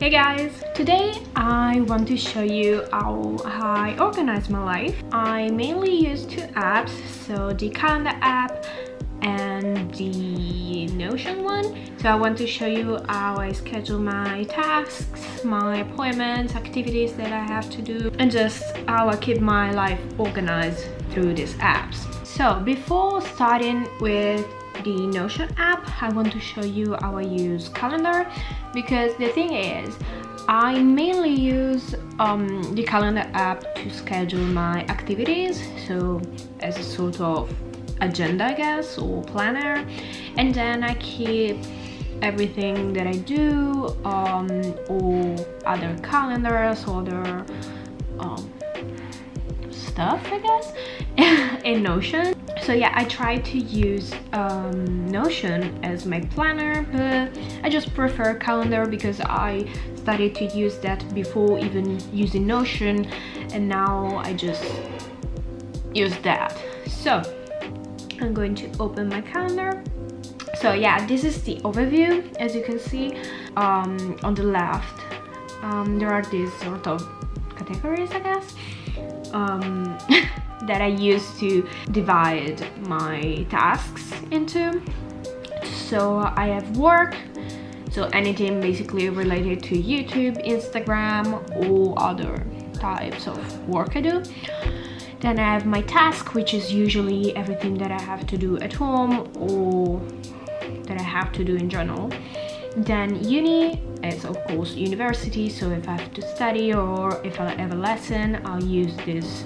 Hey guys! Today I want to show you how I organize my life. I mainly use two apps, so the calendar app and the Notion one. So I want to show you how I schedule my tasks, my appointments, activities that I have to do, and just how I keep my life organized through these apps. So before starting with the Notion app, I want to show you how I use calendar, because the thing is, I mainly use the calendar app to schedule my activities, so as a sort of agenda, I guess, or planner, and then I keep everything that I do, or other calendars, other stuff, I guess, in Notion. So yeah, I try to use Notion as my planner, but I just prefer calendar because I started to use that before even using Notion, and now I just use that. So I'm going to open my calendar. So yeah, this is the overview. As you can see, on the left, there are these sort of categories, I guess, that I use to divide my tasks into. So I have work, so anything basically related to YouTube, Instagram, or other types of work I do. Then I have my task, which is usually everything that I have to do at home or that I have to do in general. Then uni is of course university, so if I have to study or if I have a lesson, I'll use this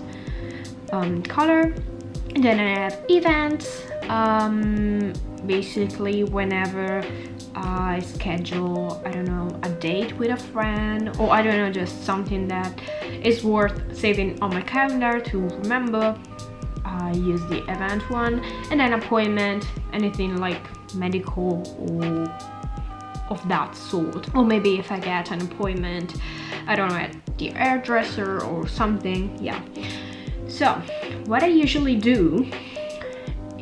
color. And then I have events, basically whenever I schedule, I don't know, a date with a friend, or I don't know, just something that is worth saving on my calendar to remember, I use the event one. And then appointment, anything like medical or of that sort, or maybe if I get an appointment, I don't know, at the hairdresser or something. Yeah. So what I usually do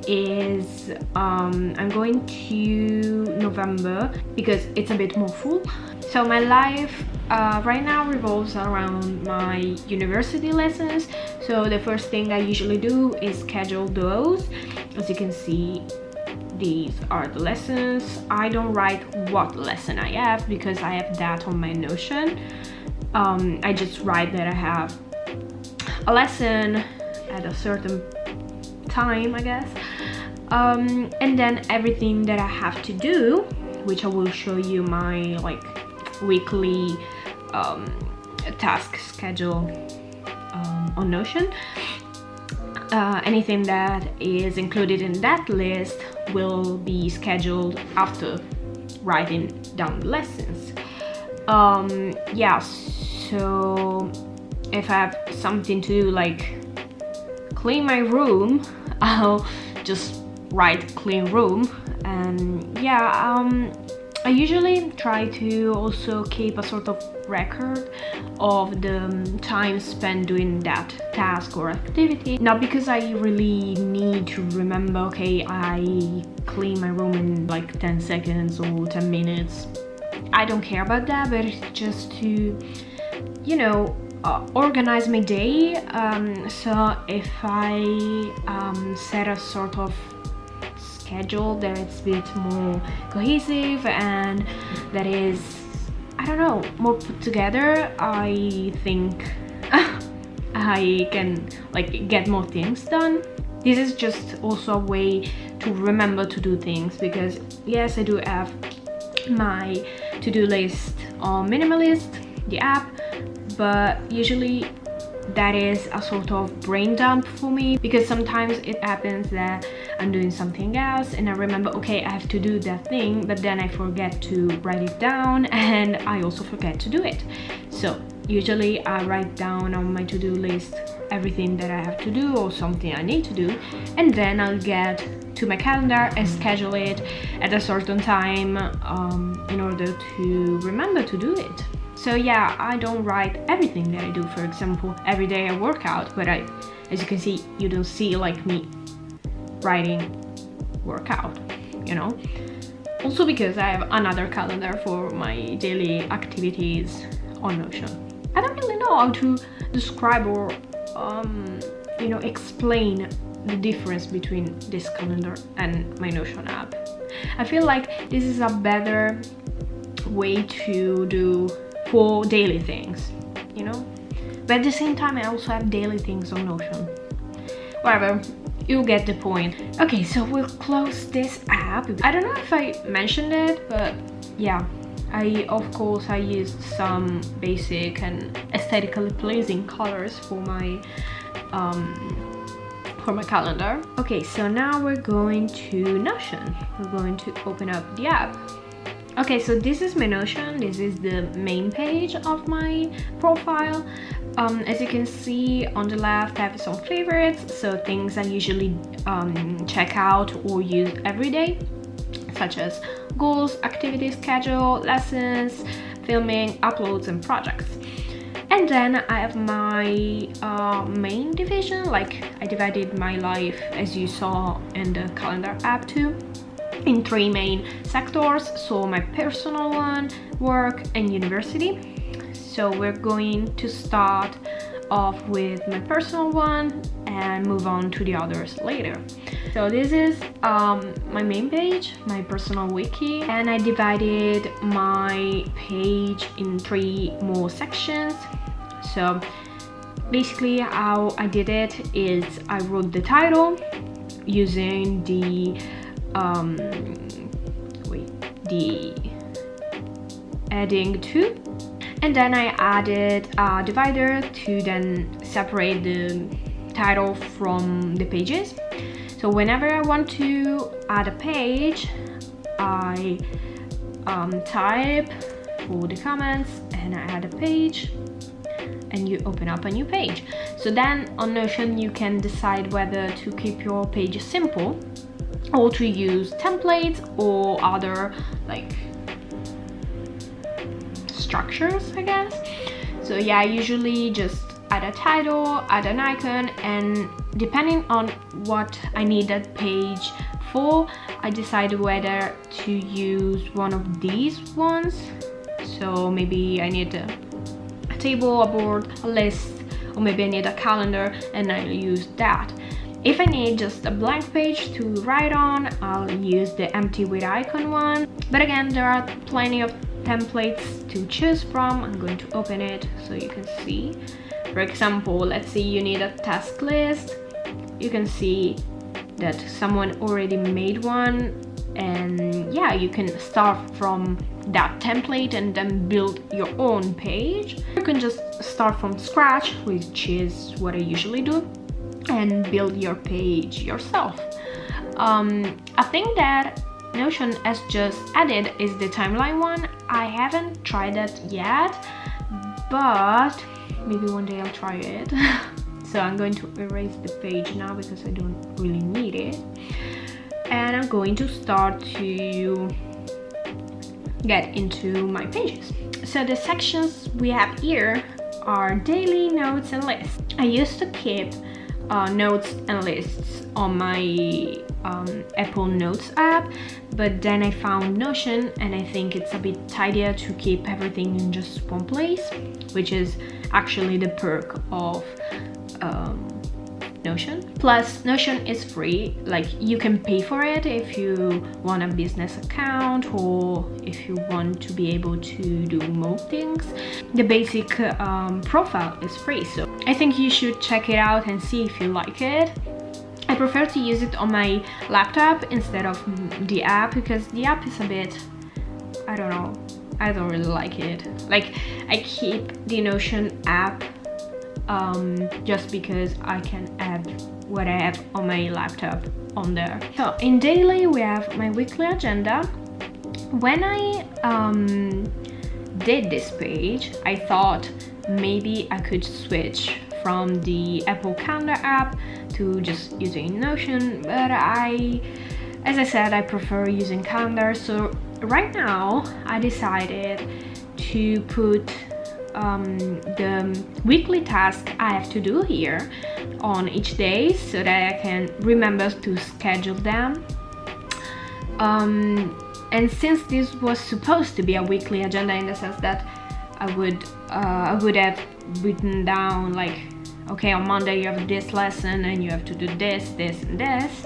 is I'm going to November because it's a bit more full. So my life right now revolves around my university lessons. So the first thing I usually do is schedule those. As you can see, these are the lessons. I don't write what lesson I have because I have that on my Notion. I just write that I have a lesson at a certain time, I guess, and then everything that I have to do, which I will show you my like weekly task schedule on Notion. Anything that is included in that list will be scheduled after writing down the lessons. Yeah, so if I have something to do, like clean my room, I'll just write clean room. And yeah, I usually try to also keep a sort of record of the time spent doing that task or activity. Not because I really need to remember, okay, I clean my room in like 10 seconds or 10 minutes. I don't care about that, but it's just to, you know, organize my day. So if I set a sort of schedule that it's a bit more cohesive and that is, I don't know, more put together, I think I can like get more things done. This is just also a way to remember to do things, because yes, I do have my to-do list on Minimalist, the app, but usually that is a sort of brain dump for me, because sometimes it happens that I'm doing something else and I remember, okay, I have to do that thing, but then I forget to write it down and I also forget to do it. So usually I write down on my to-do list everything that I have to do or something I need to do, and then I'll get to my calendar and schedule it at a certain time in order to remember to do it. So yeah, I don't write everything that I do. For example, every day I work out, but as you can see, you don't see like me writing workout, you know. Also because I have another calendar for my daily activities on Notion. I don't really know how to describe or explain the difference between this calendar and my Notion app. I feel like this is a better way to do for daily things, but at the same time I also have daily things on Notion. Whatever, you get the point. Okay, so we'll close this app. I don't know if I mentioned it, but yeah, I used some basic and aesthetically pleasing colors for my calendar. Okay, so now we're going to Notion. We're going to open up the app. Okay, so this is my Notion. This is the main page of my profile. As you can see on the left, I have some favorites, so things I usually check out or use every day, such as goals, activity schedule, lessons, filming, uploads, and projects. And then I have my main division, like I divided my life, as you saw in the calendar app too, in 3 main sectors. So my personal one, work, and university. So we're going to start off with my personal one and move on to the others later. So this is my main page, my personal wiki, and I divided my page in 3 more sections. So basically how I did it is I wrote the title using the adding to, and then I added a divider to then separate the title from the pages. So whenever I want to add a page, I type for the comments and I add a page, and you open up a new page. So then on Notion you can decide whether to keep your page simple or to use templates or other like structures, I guess. So yeah, I usually just add a title, add an icon, and depending on what I need that page for, I decide whether to use one of these ones. So maybe I need a table, a board, a list, or maybe I need a calendar and I'll use that. If I need just a blank page to write on, I'll use the empty with icon one. But again, there are plenty of templates to choose from. I'm going to open it so you can see. For example, let's say you need a task list. You can see that someone already made one, and yeah, you can start from that template and then build your own page. You can just start from scratch, which is what I usually do, and build your page yourself. A thing that Notion has just added is the timeline one. I haven't tried that yet, but maybe one day I'll try it. So I'm going to erase the page now because I don't really need it. And I'm going to start to get into my pages. So the sections we have here are daily, notes, and lists. I used to keep notes and lists on my Apple Notes app, but then I found Notion and I think it's a bit tidier to keep everything in just one place, which is actually the perk of Notion. Plus, Notion is free, like you can pay for it if you want a business account or if you want to be able to do more things. The basic profile is free, so I think you should check it out and see if you like it. I prefer to use it on my laptop instead of the app because the app is a bit, I don't know, I don't really like it. Like, I keep the Notion app just because I can add what I have on my laptop on there. So in daily we have my weekly agenda. When I did this page, I thought maybe I could switch from the Apple Calendar app to just using Notion, but as I said, I prefer using calendar. So right now I decided to put the weekly task I have to do here on each day so that I can remember to schedule them. And since this was supposed to be a weekly agenda in the sense that I would have written down like, okay, on Monday you have this lesson and you have to do this, this, and this.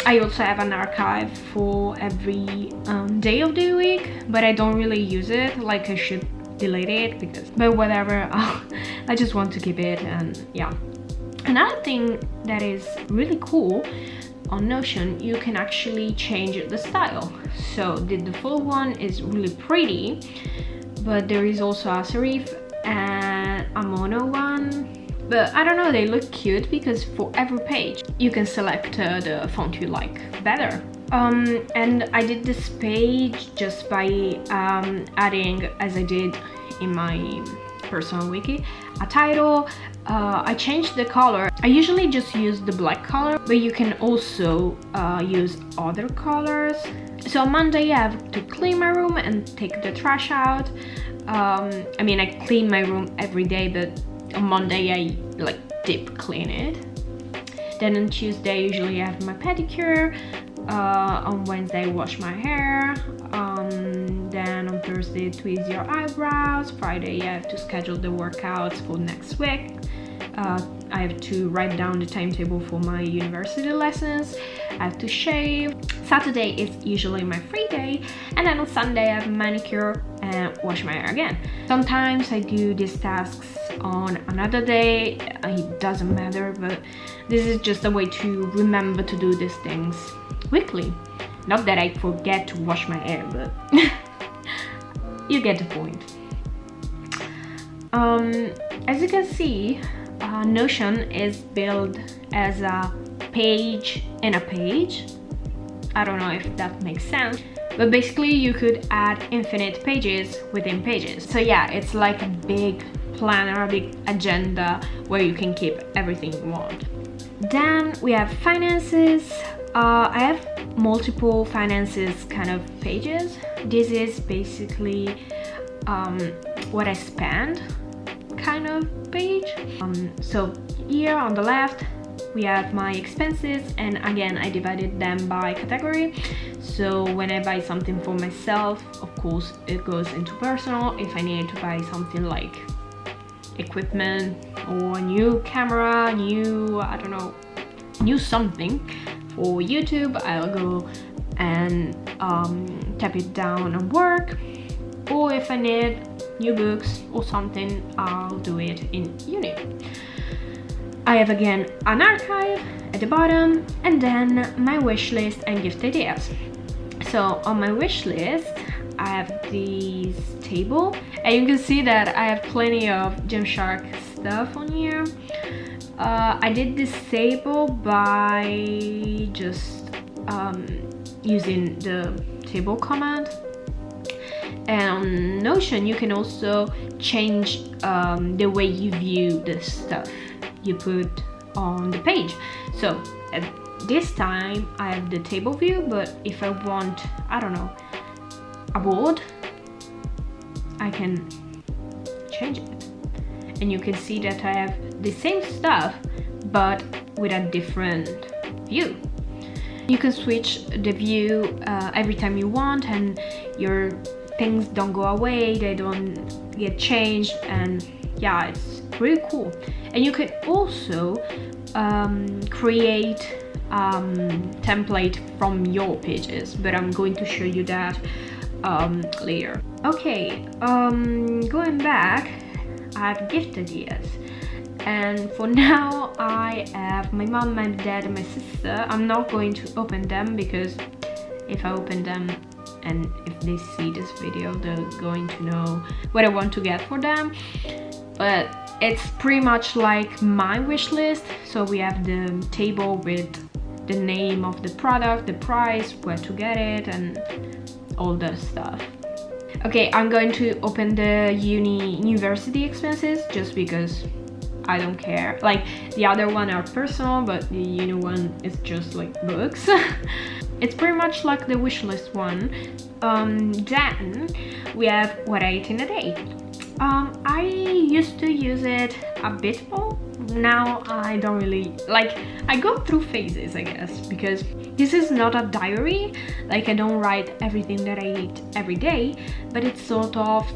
I also have an archive for every day of the week, but I don't really use it. Like, I should delete it but whatever. I just want to keep it. And yeah, another thing that is really cool on Notion, you can actually change the style. So the default one is really pretty, but there is also a serif and a mono one. But I don't know, they look cute because for every page you can select the font you like better. And I did this page just by adding, as I did in my personal wiki, a title. I changed the color. I usually just use the black color, but you can also use other colors. So on Monday I have to clean my room and take the trash out. I mean, I clean my room every day, but on Monday I like deep clean it. Then on Tuesday usually I have my pedicure. On Wednesday I wash my hair. Then on Thursday tweeze your eyebrows. Friday I have to schedule the workouts for next week. I have to write down the timetable for my university lessons. I have to shave. Saturday is usually my free day, and then on Sunday I have a manicure and wash my hair again. Sometimes I do these tasks on another day, it doesn't matter, but this is just a way to remember to do these things weekly. Not that I forget to wash my hair, but you get the point. As you can see, Notion is built as a page in a page. I don't know if that makes sense, but basically you could add infinite pages within pages. So yeah, it's like a big planner, a big agenda where you can keep everything you want. Then we have finances. I have multiple finances kind of pages. This is basically what I spend kind of page. So here on the left we have my expenses, and again I divided them by category. So when I buy something for myself, of course it goes into personal. If I need to buy something like equipment or a new camera, I don't know, new something for YouTube, I'll go and tap it down on work. Or if I need new books or something, I'll do it in uni. I have again an archive at the bottom, and then my wish list and gift ideas. So on my wish list I have this table, and you can see that I have plenty of Gymshark stuff on here. I did this table by just using the table command. And on Notion you can also change the way you view the stuff you put on the page. So at this time I have the table view, but if I want, I don't know, a board, I can change it. And you can see that I have the same stuff but with a different view. You can switch the view every time you want, and your things don't go away, they don't get changed, and yeah, it's really cool. And you can also create template from your pages, but I'm going to show you that later. Okay, going back, I have gift ideas, and for now I have my mom, my dad, and my sister. I'm not going to open them because if I open them and if they see this video, they're going to know what I want to get for them. But it's pretty much like my wish list. So we have the table with the name of the product, the price, where to get it, and all that stuff. Okay, I'm going to open the university expenses just because I don't care. Like, the other one are personal, but the uni one is just like books. It's pretty much like the wish list one. Then we have what I eat in a day. I used to use it a bit more. Now I don't really, like, I go through phases, I guess, because This is not a diary, like I don't write everything that I eat every day, but it's sort of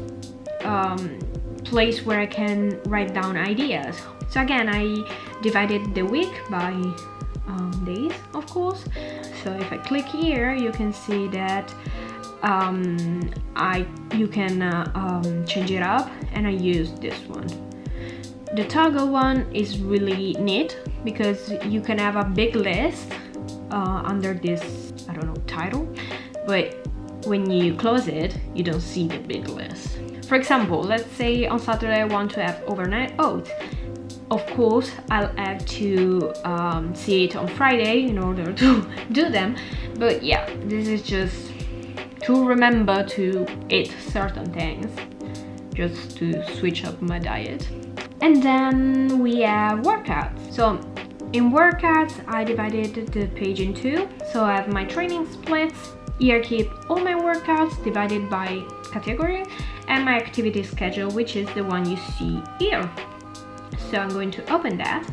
place where I can write down ideas. So again, I divided the week by days, of course. So if I click here, you can see that you can change it up, and I use this one. The toggle one is really neat because you can have a big list under this, I don't know, title, but when you close it, you don't see the big list. For example, let's say on Saturday I want to have overnight oats. Of course, I'll have to see it on Friday in order to do them, but yeah, this is just to remember to eat certain things, just to switch up my diet. And then we have workouts. So in workouts, I divided the page in two. So I have my training splits. Here I keep all my workouts divided by category, and my activity schedule, which is the one you see here. So I'm going to open that.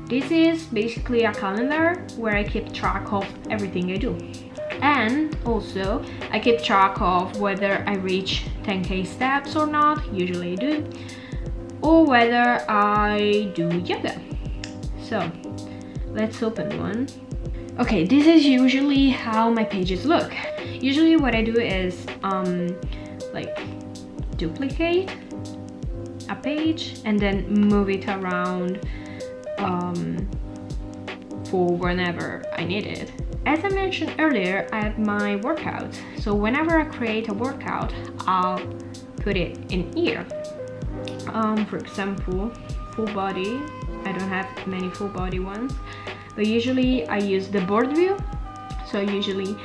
This is basically a calendar where I keep track of everything I do. And also I keep track of whether I reach 10k steps or not, usually I do, or whether I do yoga. So let's open one. Okay, this is usually how my pages look. Usually what I do is like duplicate a page and then move it around for whenever I need it. As I mentioned earlier, I have my workouts. So whenever I create a workout, I'll put it in here. For example, full body. I don't have many full body ones, but usually I use the board view. So usually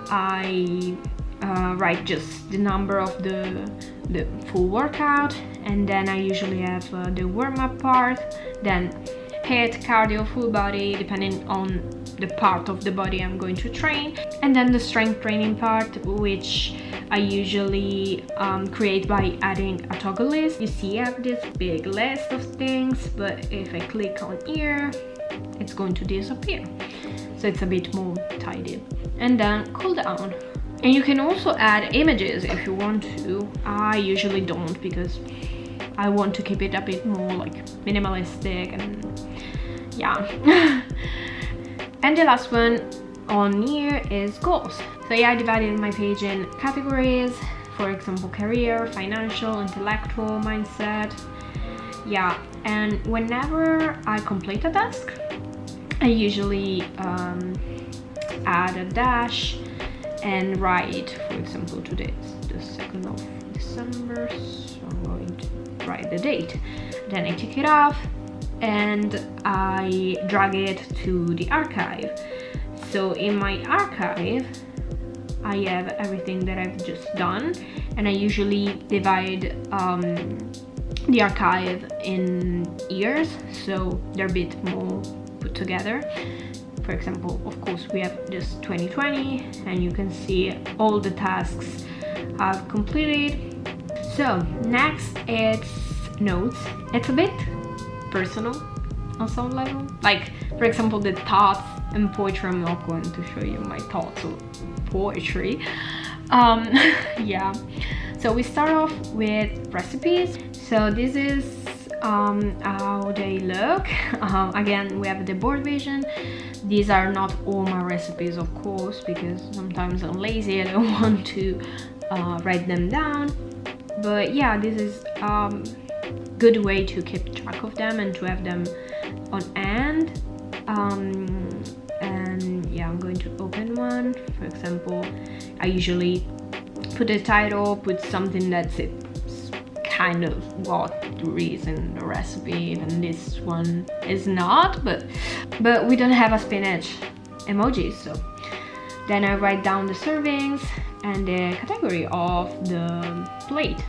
I write just the number of the full workout, and then I usually have the warm-up part, then HIIT, cardio, full body, depending on the part of the body I'm going to train, and then the strength training part, which I usually create by adding a toggle list. You see I have this big list of things, but if I click on here, it's going to disappear. So it's a bit more tidy. And then cool down. And you can also add images if you want to. I usually don't because I want to keep it a bit more like minimalistic and yeah. And the last one on here is goals. So yeah, I divided my page in categories, for example, career, financial, intellectual, mindset. Yeah, and whenever I complete a task, I usually add a dash and write, for example, today it's the 2nd of December, so I'm going to write the date. Then I tick it off and I drag it to the archive. So in my archive, I have everything that I've just done, and I usually divide the archive in years, so they're a bit more put together. For example, of course, we have just 2020, and you can see all the tasks I've completed. So next, it's notes. It's a bit personal on some level. Like, for example, the thoughts and poetry. I'm not going to show you my thoughts or poetry. Yeah. So we start off with recipes. So this is how they look. Again, we have the board vision. These are not all my recipes, of course, because sometimes I'm lazy, I don't want to write them down. But yeah, this is good way to keep track of them and to have them on hand. And yeah, I'm going to open one. For example, I usually put a title, put something that's kind of what there is in the recipe. Even this one is not, but we don't have a spinach emoji. So then I write down the servings and the category of the plate.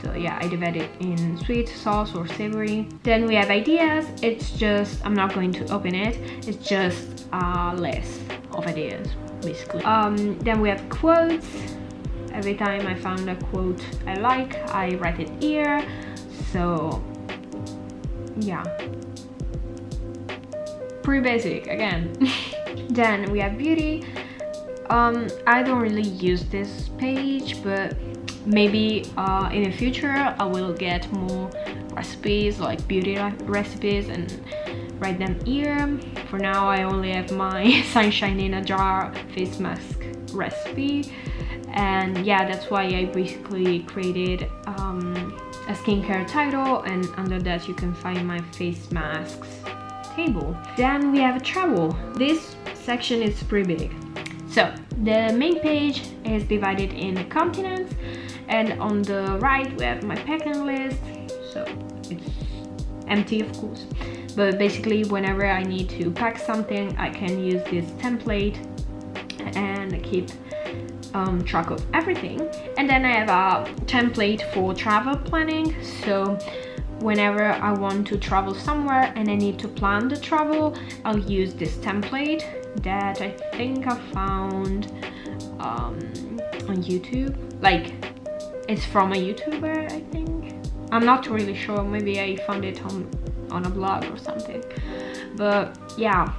So yeah, I divide it in sweet, sauce, or savory. Then we have ideas. It's just, I'm not going to open it. It's just a list of ideas, basically. Then we have quotes. Every time I found a quote I like, I write it here. So yeah, pretty basic again. Then we have beauty. I don't really use this page, but maybe in the future I will get more recipes, like beauty recipes, and write them here. For now I only have my sunshine in a jar face mask recipe, and yeah, that's why I basically created a skincare title, and under that you can find my face masks table. Then we have travel. This section is pretty big. So the main page is divided in continents, and on the right we have my packing list. So it's empty, of course, but basically whenever I need to pack something I can use this template and keep track of everything. And then I have a template for travel planning, so whenever I want to travel somewhere and I need to plan the travel, I'll use this template that I think I found on YouTube. Like, it's from a YouTuber, I think. I'm not really sure, maybe I found it on a blog or something. But yeah,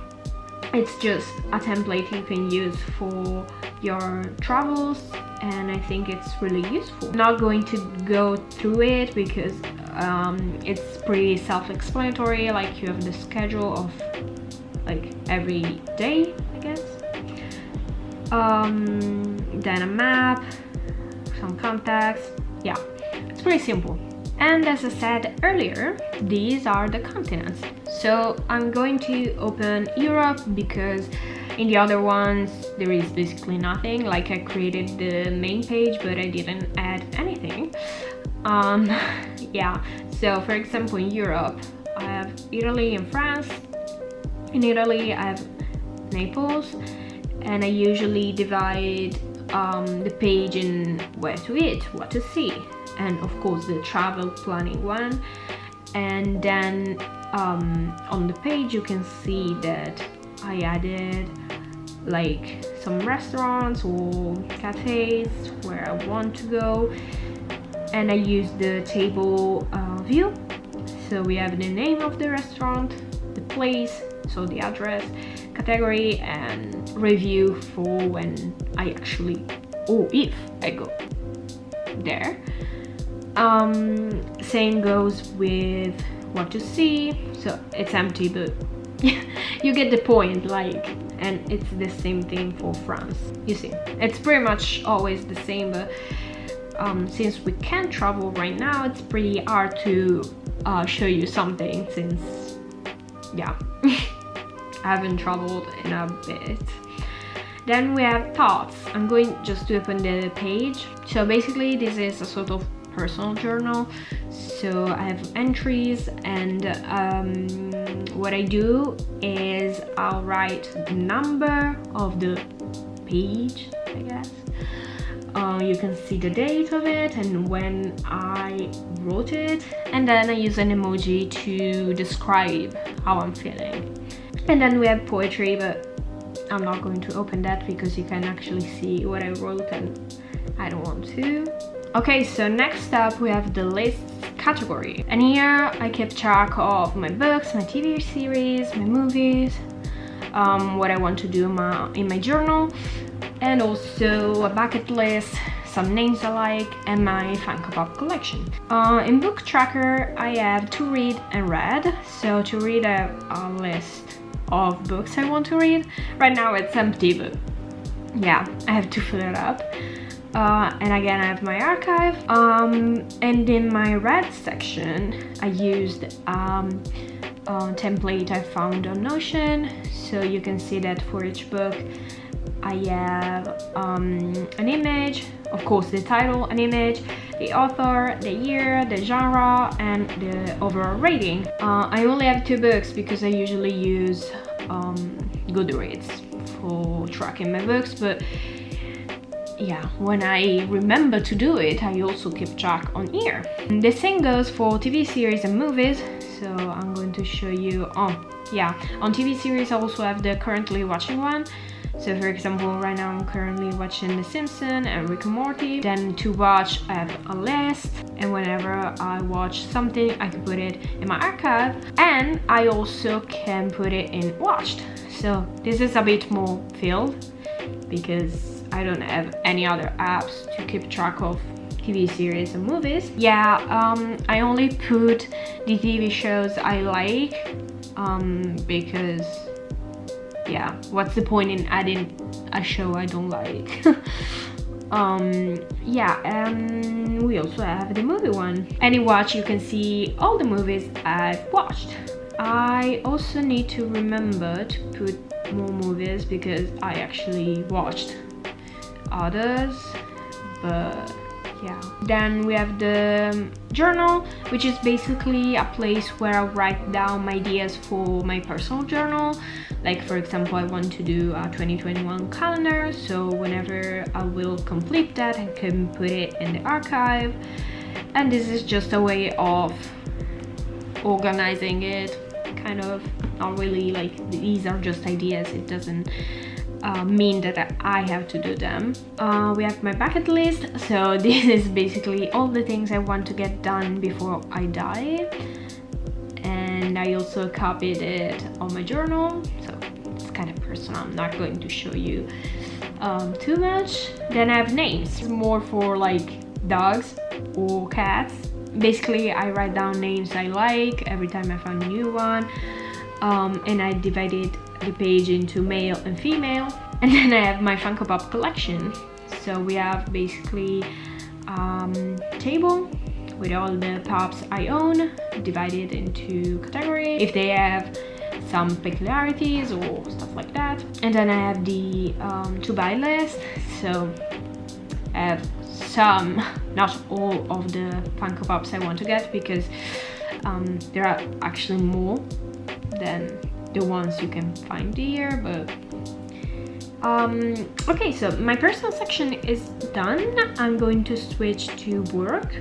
it's just a template you can use for your travels, and I think it's really useful. I'm not going to go through it because it's pretty self-explanatory. Like, you have the schedule of like every day, I guess. Then a map, some contacts. Yeah, it's pretty simple. And as I said earlier, these are the continents. So I'm going to open Europe because in the other ones there is basically nothing. Like, I created the main page but I didn't add anything. Yeah, so for example in Europe I have Italy and France. In Italy I have Naples, and I usually divide the page in where to eat, what to see, and of course the travel planning one. And then on the page you can see that I added like some restaurants or cafes where I want to go, and I use the table view. So we have the name of the restaurant, the place, so the address, category, and review for when I actually, or if I go there. Same goes with what to see. So it's empty, but you get the point. Like, and it's the same thing for France. You see, it's pretty much always the same, but since we can't travel right now, it's pretty hard to show you something, since yeah, I haven't traveled in a bit. Then we have thoughts. I'm going just to open the page. So basically this is a sort of personal journal. So I have entries, and what I do is I'll write the number of the page, I guess. You can see the date of it and when I wrote it, and then I use an emoji to describe how I'm feeling. And then we have poetry, but I'm not going to open that because you can actually see what I wrote and I don't want to. Okay, so next up we have the lists category, and here I keep track of my books, my TV series, my movies, what I want to do in my journal, and also a bucket list, some names I like, and my Funko Pop collection. In book tracker I have to read and read. So to read I have a list of books I want to read. Right now it's empty, but yeah, I have to fill it up. And again I have my archive, and in my read section I used a template I found on Notion. So you can see that for each book I have an image, of course the title, an image, the author, the year, the genre, and the overall rating. I only have 2 books because I usually use Goodreads for tracking my books, but yeah, when I remember to do it, I also keep track on here. The same goes for TV series and movies, so I'm going to show you. Oh yeah, on TV series I also have the currently watching one. So for example, right now I'm currently watching The Simpsons and Rick and Morty. Then to watch I have a list, and whenever I watch something I can put it in my archive, and I also can put it in watched. So this is a bit more filled because I don't have any other apps to keep track of TV series and movies. Yeah, I only put the TV shows I like because yeah, what's the point in adding a show I don't like? Yeah, and we also have the movie one. Any watch, you can see all the movies I've watched. I also need to remember to put more movies because I actually watched others, but yeah. Then we have the journal, which is basically a place where I write down my ideas for my personal journal. Like, for example, I want to do a 2021 calendar, so whenever I will complete that, I can put it in the archive. And this is just a way of organizing it, kind of. Not really, like, these are just ideas, it doesn't mean that I have to do them. We have my bucket list, so this is basically all the things I want to get done before I die. And I also copied it on my journal, so it's kind of personal. I'm not going to show you too much. Then I have names, more for like dogs or cats. Basically, I write down names I like every time I find a new one, and I divided the page into male and female. And then I have my Funko Pop collection. So we have basically table with all the pops I own, divided into categories if they have some peculiarities or stuff like that. And then I have the to buy list. So I have some, not all of the Funko Pops I want to get, because there are actually more than the ones you can find here, but okay, so my personal section is done. I'm going to switch to work,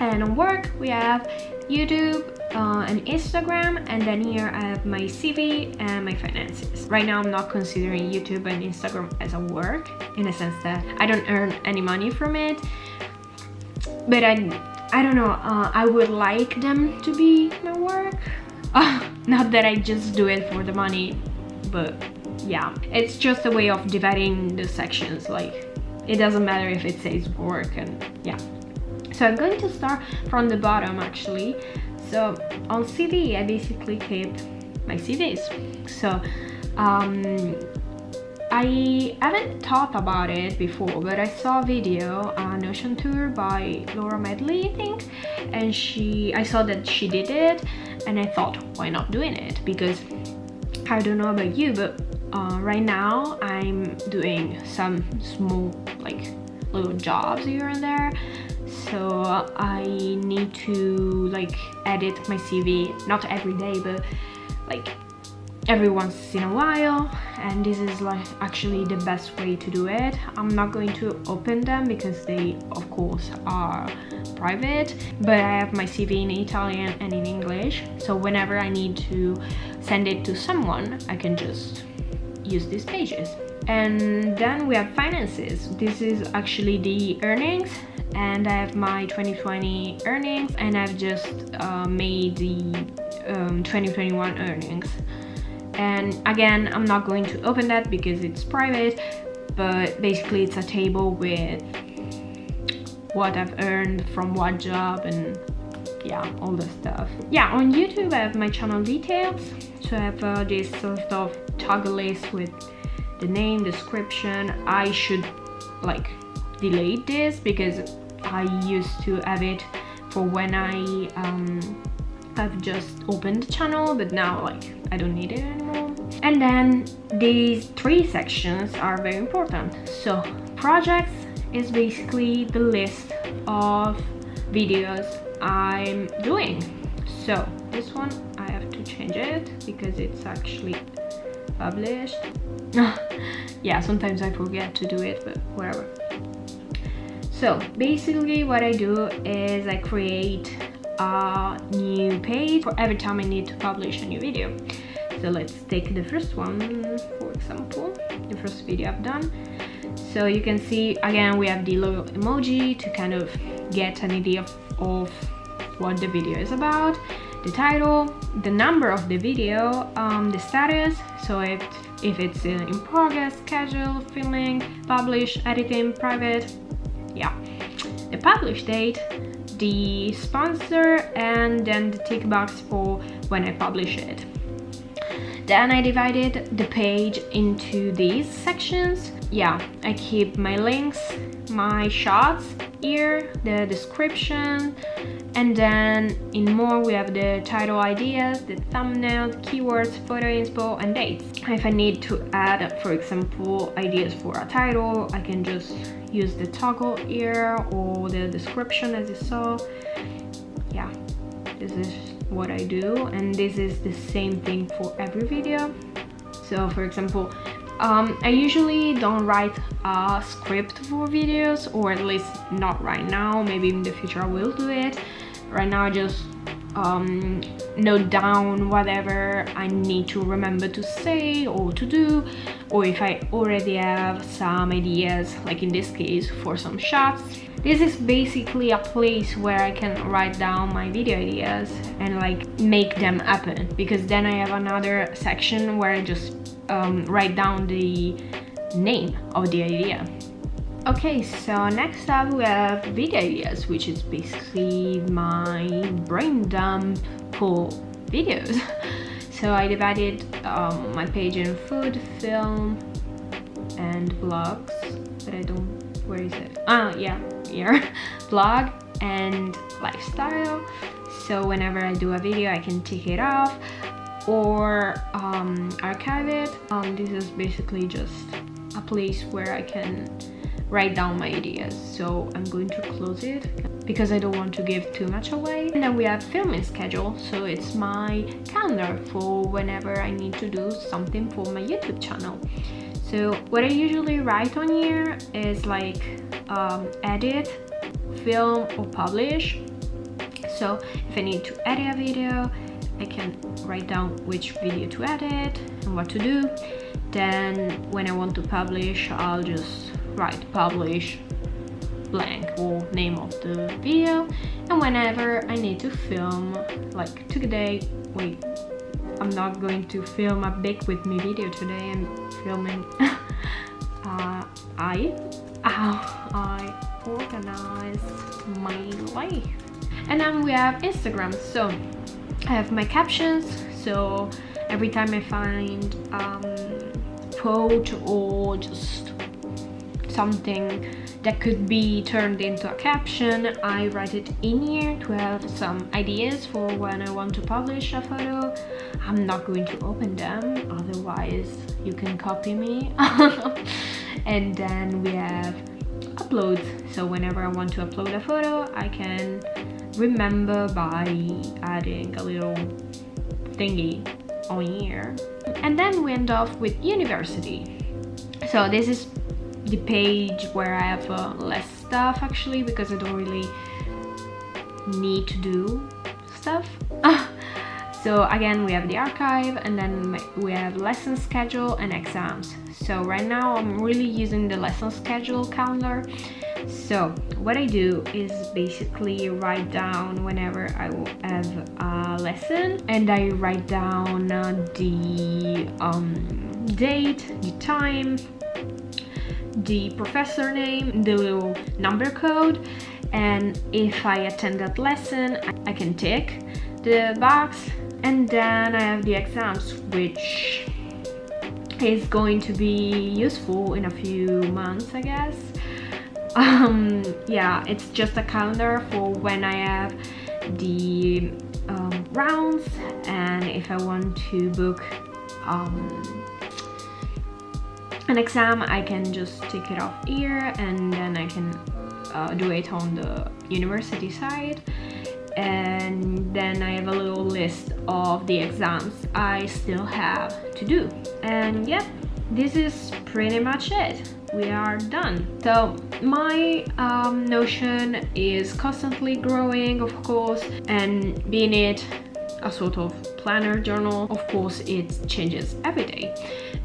and on work we have YouTube and Instagram, and then here I have my CV and my finances. Right now I'm not considering YouTube and Instagram as a work, in a sense that I don't earn any money from it, but I don't know, I would like them to be my work. Not that I just do it for the money, but yeah, it's just a way of dividing the sections. Like, it doesn't matter if it says work, and yeah. So I'm going to start from the bottom actually. So on CV, I basically keep my CVs. So I haven't thought about it before, but I saw a video, an ocean tour by Laura Medley, I think, and I saw that she did it, and I thought, why not doing it? Because I don't know about you, but right now I'm doing some small, like, little jobs here and there, so I need to like edit my CV, not every day, but like every once in a while, and this is like actually the best way to do it. I'm not going to open them because they of course are private, but I have my CV in Italian and in English, so whenever I need to send it to someone, I can just use these pages. And then we have finances. This is actually the earnings, and I have my 2020 earnings, and I've just made the 2021 earnings. And again, I'm not going to open that because it's private, but basically it's a table with what I've earned from what job and yeah, all the stuff. Yeah, on YouTube I have my channel details, so I have this sort of toggle list with the name, description. I should like delete this because I used to have it for when I've just opened the channel, but now like I don't need it anymore. And then these three sections are very important. So projects is basically the list of videos I'm doing. So this one I have to change it because it's actually published. Yeah, sometimes I forget to do it, but whatever. So basically what I do is I create a new page for every time I need to publish a new video. So let's take the first one, for example, the first video I've done. So you can see again we have the little emoji to kind of get an idea of what the video is about. the title, the number of the video, the status, so if it's in progress, schedule, filming, publish, editing, private, yeah, the publish date, the sponsor, and then the tick box for when I publish it. Then I divided the page into these sections. Yeah, I keep my links, my shots here, the description, and then in more we have the title ideas, the thumbnail, keywords, photo inspo, and dates. If I need to add, for example, ideas for a title, I can just use the toggle here or the description as you saw. Yeah, this is what I do, and this is the same thing for every video. So for example, I usually don't write a script for videos, or at least not right now. Maybe in the future I will do it. Right now I just note down whatever I need to remember to say or to do, or if I already have some ideas, like in this case for some shots. This is basically a place where I can write down my video ideas and like make them happen, because then I have another section where I just write down the name of the idea. Okay, so next up we have video ideas, which is basically my brain dump for videos. So I divided my page in food, film, and vlogs, but I don't, where is it? Ah, yeah, here, vlog and lifestyle. So whenever I do a video I can tick it off or archive it. This is basically just a place where I can write down my ideas, so I'm going to close it because I don't want to give too much away. And then we have filming schedule, so it's my calendar for whenever I need to do something for my YouTube channel. So what I usually write on here is like edit, film, or publish. So if I need to edit a video, I can write down which video to edit and what to do. Then when I want to publish, I'll just write publish blank or name of the video. And whenever I need to film, like today, wait, I'm not going to film a bake with me video today. I'm filming I organize my life. And then we have Instagram. So I have my captions, so every time I find quote or just something that could be turned into a caption, I write it in here to have some ideas for when I want to publish a photo. I'm not going to open them, otherwise you can copy me. And then we have uploads, so whenever I want to upload a photo I can remember by adding a little thingy on here. And then we end off with university. So this is the page where I have less stuff actually, because I don't really need to do stuff. So again, we have the archive, and then we have lesson schedule and exams. So right now I'm really using the lesson schedule calendar. So what I do is basically write down whenever I have a lesson, and I write down the date, the time, the professor name, the little number code, and if I attend that lesson I can tick the box. And then I have the exams, which is going to be useful in a few months, I guess. Yeah, it's just a calendar for when I have the rounds, and if I want to book an exam I can just tick it off here, and then I can do it on the university side. And then I have a little list of the exams I still have to do. And yeah, this is pretty much it. We are done. So my Notion is constantly growing, of course, and being it a sort of planner journal, of course it changes every day,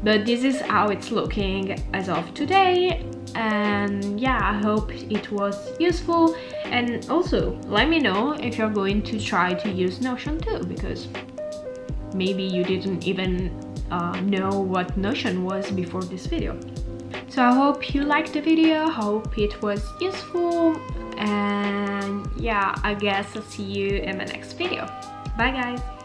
but this is how it's looking as of today. And yeah, I hope it was useful, and also let me know if you're going to try to use Notion too, because maybe you didn't even know what Notion was before this video. So I hope you liked the video, hope it was useful, and yeah, I guess I'll see you in my next video. Bye guys!